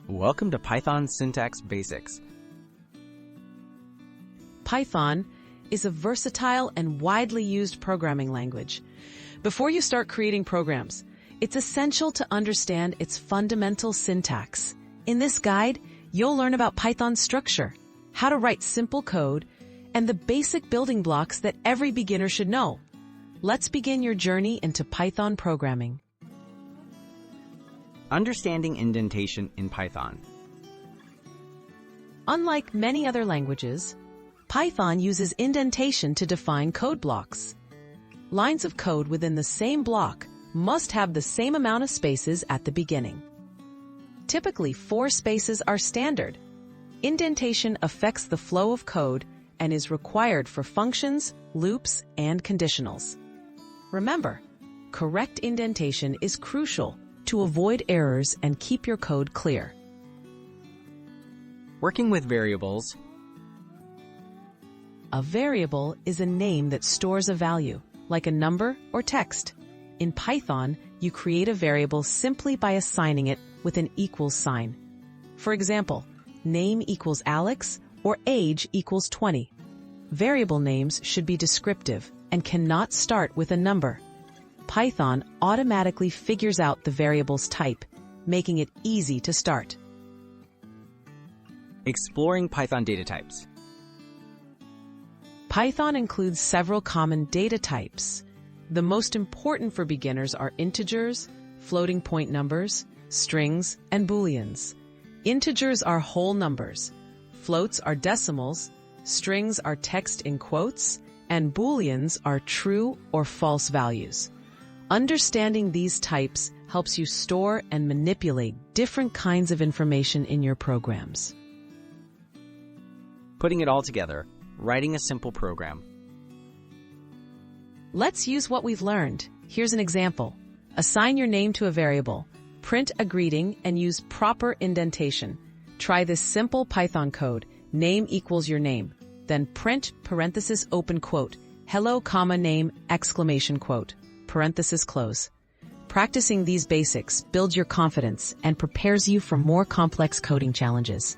Welcome to Python Syntax Basics. Python is a versatile and widely used programming language. Before you start creating programs, it's essential to understand its fundamental syntax. In this guide, you'll learn about Python's structure, how to write simple code, and the basic building blocks that every beginner should know. Let's begin your journey into Python programming. Understanding indentation in Python. Unlike many other languages, Python uses indentation to define code blocks. Lines of code within the same block must have the same amount of spaces at the beginning. Typically, 4 spaces are standard. Indentation affects the flow of code and is required for functions, loops, and conditionals. Remember, correct indentation is crucial to avoid errors and keep your code clear. Working with variables. A variable is a name that stores a value, like a number or text. In Python, you create a variable simply by assigning it with an equals sign. For example, name equals Alex or age equals 20. Variable names should be descriptive and cannot start with a number. Python automatically figures out the variable's type, making it easy to start. Exploring Python data types. Python includes several common data types. The most important for beginners are integers, floating point numbers, strings, and booleans. Integers are whole numbers, floats are decimals, strings are text in quotes, and booleans are true or false values. Understanding these types helps you store and manipulate different kinds of information in your programs. Putting it all together, writing a simple program. Let's use what we've learned. Here's an example. Assign your name to a variable, print a greeting, and use proper indentation. Try this simple Python code, name equals your name, then print parenthesis open quote, hello comma name exclamation quote, parenthesis close. Practicing these basics builds your confidence and prepares you for more complex coding challenges.